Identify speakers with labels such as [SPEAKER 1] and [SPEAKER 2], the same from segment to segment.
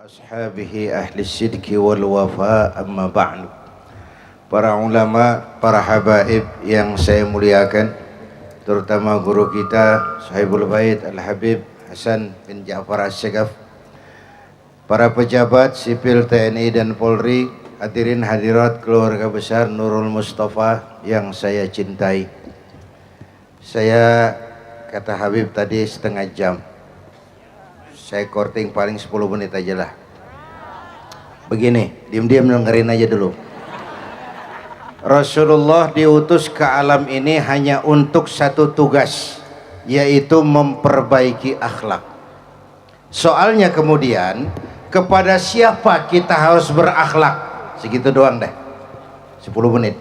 [SPEAKER 1] ashabihi ahli sidqi wal wafa amma ba'du. Para ulama, para habaib yang saya muliakan, terutama guru kita Sahibul Bait Al-Habib Hasan bin Ja'far Asy-Syaghaf, para pejabat sipil TNI dan Polri, hadirin hadirat keluarga besar Nurul Mustafa yang saya cintai. Saya kata Habib tadi setengah jam, saya korting paling 10 menit aja lah. Begini, diam-diam dengerin aja dulu. Rasulullah diutus ke alam ini hanya untuk satu tugas, yaitu memperbaiki akhlak. Soalnya kemudian, kepada siapa kita harus berakhlak? Segitu doang deh, 10 menit.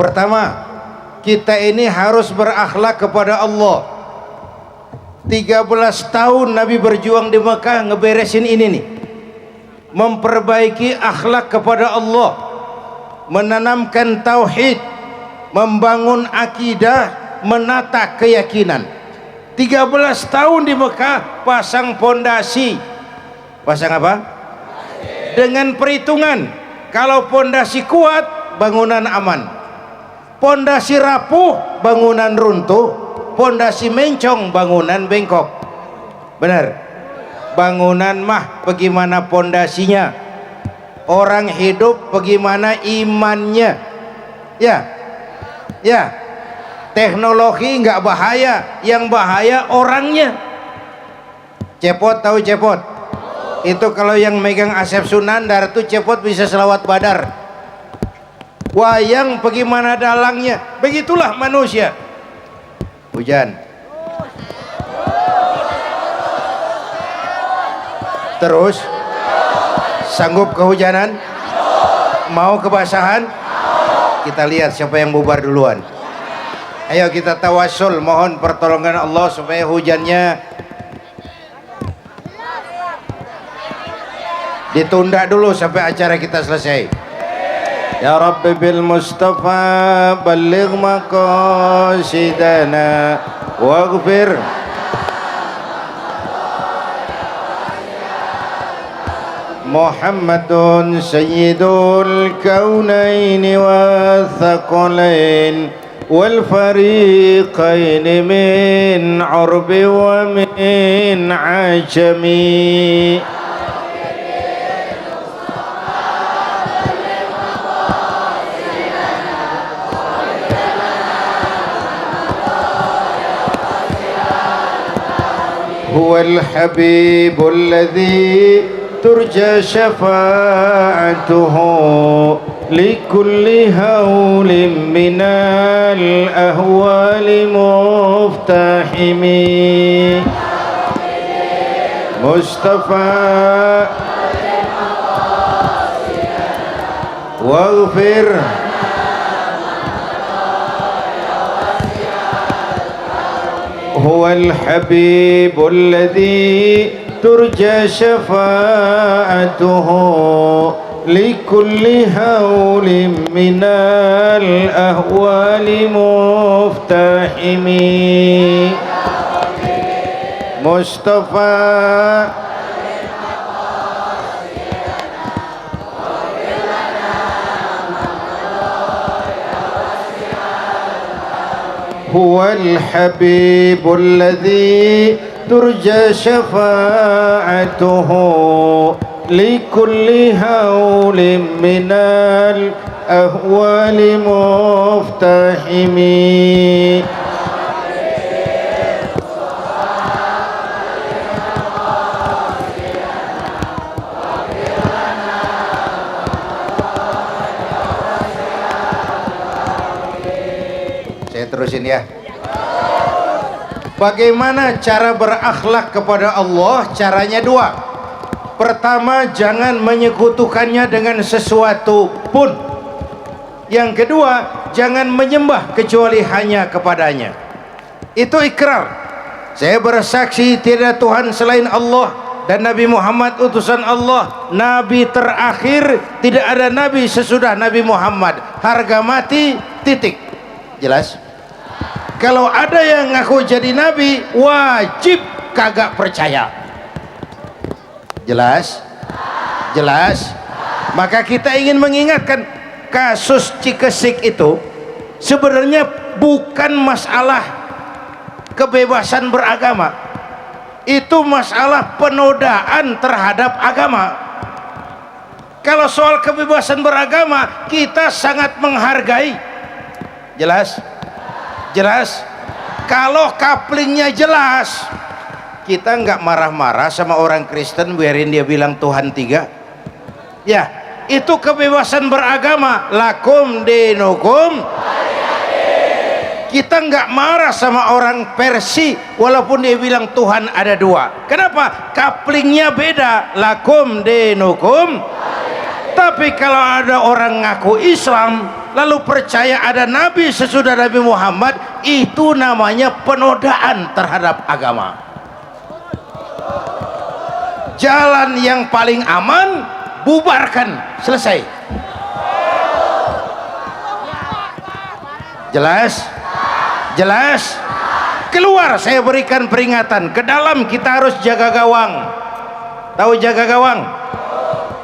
[SPEAKER 1] Pertama, kita ini harus berakhlak kepada Allah. 13 tahun Nabi berjuang di Mekah ngeberesin ini nih, memperbaiki akhlak kepada Allah, menanamkan tauhid, membangun akidah, menata keyakinan. 13 tahun di Mekah pasang pondasi. Pasang apa? Dengan perhitungan, kalau pondasi kuat bangunan aman, pondasi rapuh bangunan runtuh, pondasi mencong bangunan bengkok. Benar? Bangunan mah bagaimana pondasinya, orang hidup bagaimana imannya. Ya, ya. Teknologi nggak bahaya, yang bahaya orangnya. Cepot, tahu cepot? Itu kalau yang megang Asep Sunandar tuh cepot bisa selawat badar. Wayang bagaimana dalangnya, begitulah manusia. Hujan, terus sanggup kehujanan, mau kebasahan. Kita lihat siapa yang bubar duluan. Ayo kita tawassul, mohon pertolongan Allah supaya hujannya ditunda dulu sampai acara kita selesai. Ya Rabbi bil Mustafa balligh maqasidana waghfir Muhammadun sayyidul kaunaini wa thaqalain wal fariqain min urbi wa min ajami. هو الحبيب الذي ترجى شفاعته لكل هول من الأهوال مفتحم مصطفى واغفر هو الحبيب الذي ترجى شفاعته لكل هول من الأهوال مفتحم مصطفى هو الحبيب الذي ترجى شفاعته لكل هول من الأهوال مفتحم Terusin ya. Bagaimana cara berakhlak kepada Allah? Caranya dua. Pertama, jangan menyekutukannya dengan sesuatu pun. Yang kedua, jangan menyembah kecuali hanya kepadanya. Itu ikrar. Saya bersaksi tiada Tuhan selain Allah dan Nabi Muhammad utusan Allah, Nabi terakhir, tidak ada Nabi sesudah Nabi Muhammad. Harga mati, titik. Jelas? Kalau ada yang ngaku jadi nabi, wajib kagak percaya. Jelas? Jelas? Maka kita ingin mengingatkan, kasus Cikesik itu sebenarnya bukan masalah kebebasan beragama, itu masalah penodaan terhadap agama. Kalau soal kebebasan beragama kita sangat menghargai. Jelas? Jelas? Kalau kaplingnya jelas, kita nggak marah-marah sama orang Kristen biarin dia bilang Tuhan tiga. Ya, itu kebebasan beragama, lakum dinukum. Kita nggak marah sama orang Persi walaupun dia bilang Tuhan ada dua. Kenapa? Kaplingnya beda, lakum dinukum. Tapi kalau ada orang ngaku Islam lalu percaya ada Nabi sesudah Nabi Muhammad, itu namanya penodaan terhadap agama. Jalan yang paling aman, bubarkan, selesai. Jelas? Jelas? Keluar, saya berikan peringatan. Ke dalam kita harus jaga gawang. Tahu jaga gawang?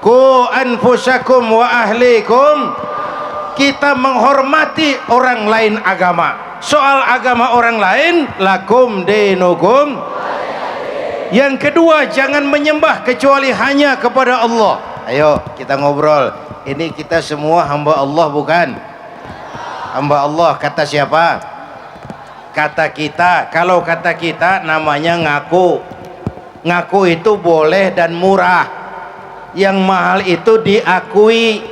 [SPEAKER 1] Ku anfusakum wa ahlikum. Kita menghormati orang lain agama. Soal agama orang lain, lakum dinukum. Yang kedua, jangan menyembah kecuali hanya kepada Allah. Ayo kita ngobrol. Ini kita semua hamba Allah bukan? Hamba Allah kata siapa? Kata kita. Kalau kata kita namanya ngaku. Ngaku itu boleh dan murah. Yang mahal itu diakui.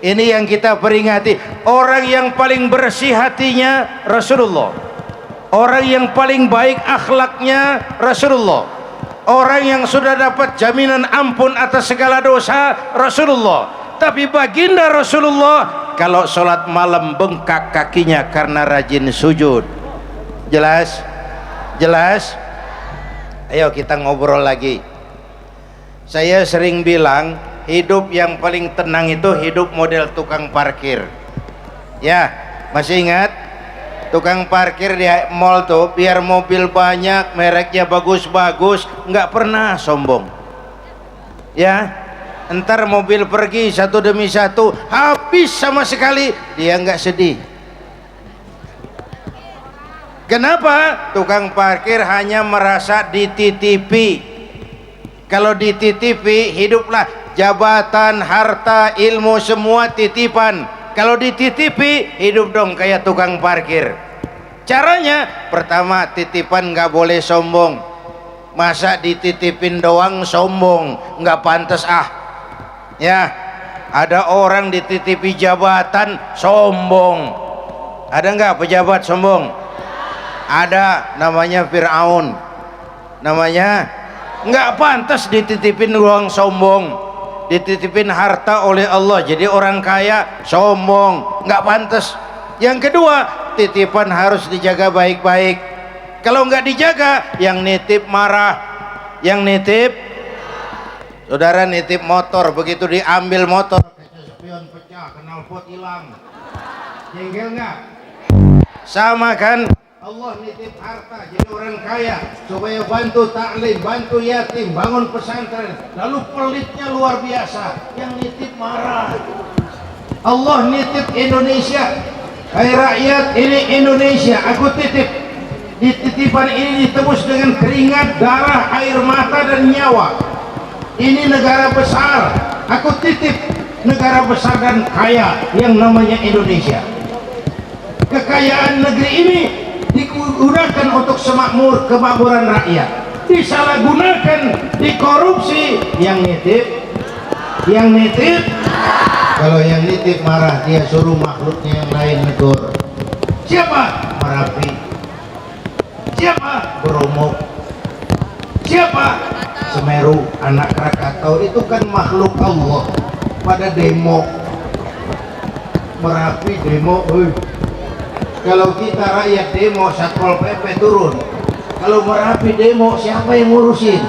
[SPEAKER 1] Ini yang kita peringati. Orang yang paling bersih hatinya Rasulullah. Orang yang paling baik akhlaknya Rasulullah. Orang yang sudah dapat jaminan ampun atas segala dosa Rasulullah. Tapi baginda Rasulullah kalau sholat malam bengkak kakinya karena rajin sujud. Jelas? Jelas? Ayo kita ngobrol lagi. Saya sering bilang hidup yang paling tenang itu hidup model tukang parkir. Ya, masih ingat? Tukang parkir di mall tuh biar mobil banyak, mereknya bagus-bagus, nggak pernah sombong. Ya, entar mobil pergi satu demi satu, habis sama sekali, dia nggak sedih. Kenapa? Tukang parkir hanya merasa dititipi. Kalau dititipi, hiduplah jabatan, harta, ilmu semua titipan. Kalau dititipi, hidup dong kayak tukang parkir. Caranya, pertama titipan nggak boleh sombong. Masa dititipin doang sombong, nggak pantas ah. Ya, ada orang dititipi jabatan sombong. Ada nggak pejabat sombong? Ada, namanya Fir'aun. Namanya nggak pantas dititipin doang sombong. Dititipin harta oleh Allah jadi orang kaya sombong, nggak pantas. Yang kedua, titipan harus dijaga baik-baik. Kalau nggak dijaga, yang nitip marah. Yang nitip, saudara nitip motor, begitu diambil motor kaca spion pecah, knalpot hilang, jengkel nggak? Sama kan? Allah nitip harta jadi orang kaya supaya bantu taklim, bantu yatim, bangun pesantren, lalu pelitnya luar biasa, yang nitip marah. Allah nitip Indonesia, hai rakyat, ini Indonesia aku titip. Titipan ini ditebus dengan keringat, darah, air mata dan nyawa. Ini negara besar, aku titip negara besar dan kaya yang namanya Indonesia. Kekayaan negeri ini digunakan untuk semakmur, kemakmuran rakyat, disalahgunakan, dikorupsi. Yang nitip, kalau yang nitip marah, dia suruh makhluknya yang lain negur. Siapa? Merapi. Siapa? Bromo. Siapa? Semeru, anak Krakatau. Itu kan makhluk Allah. Pada demo Merapi, demo. Kalau kita rakyat demo, Satpol PP turun. Kalau Merapi demo, siapa yang ngurusin?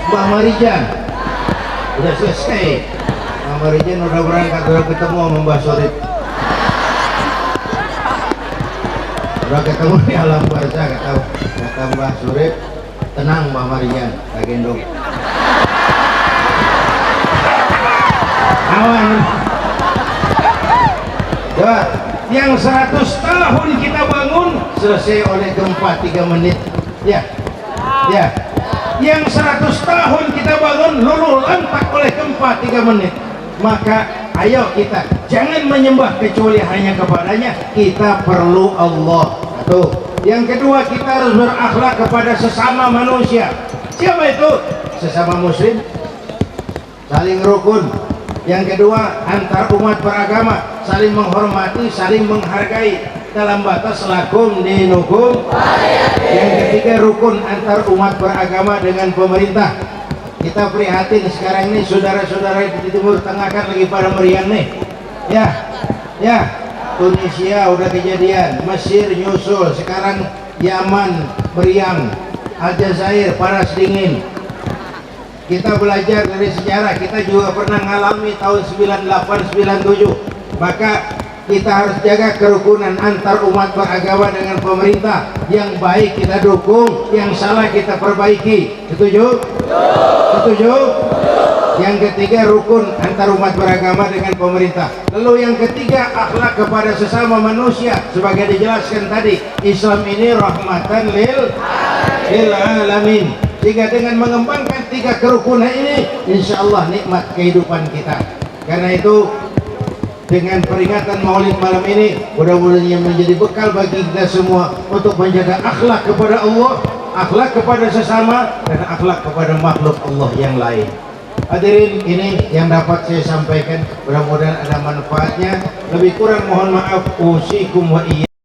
[SPEAKER 1] Mbak Marijan. Udah selesai. Mbak Marijan udah berangkat, udah ketemu sama Mbak Surip. Udah ketemu di alam barzah, kata Mbak Surip, tenang Mbak Marijan, tak gendong. Awan. Coba, yang 100 tahun kita bangun selesai oleh gempa 3 menit. Ya. Ya. Yang 100 tahun kita bangun luluh lantak oleh gempa 3 menit. Maka ayo kita jangan menyembah kecuali hanya kepadanya. Kita perlu Allah. Tuh. Yang kedua, kita harus berakhlak kepada sesama manusia. Siapa itu? Sesama muslim, saling rukun. Yang kedua, antar umat beragama, saling menghormati, saling menghargai dalam batas lakum dinukum. Yang ketiga, rukun antar umat beragama dengan pemerintah. Kita prihatin sekarang ini saudara-saudara di Timur Tengah kan lagi pada meriang nih. Ya, Tunisia udah kejadian, Mesir nyusul, sekarang Yaman meriang, Aljazair panas dingin. Kita belajar dari sejarah, kita juga pernah mengalami tahun 98-97. Maka kita harus jaga kerukunan antar umat beragama dengan pemerintah. Yang baik kita dukung, yang salah kita perbaiki. Setuju? Setuju? Yang ketiga, rukun antar umat beragama dengan pemerintah. Lalu yang ketiga, akhlak kepada sesama manusia. Sebagai dijelaskan tadi, Islam ini rahmatan lil alamin. Sehingga dengan mengembangkan 3 kerukunan ini, insya Allah nikmat kehidupan kita. Karena itu, dengan peringatan Maulid malam ini, mudah-mudahan menjadi bekal bagi kita semua untuk menjaga akhlak kepada Allah, akhlak kepada sesama, dan akhlak kepada makhluk Allah yang lain. Hadirin, ini yang dapat saya sampaikan, mudah-mudahan ada manfaatnya. Lebih kurang mohon maaf. Usikum wa iyyakum.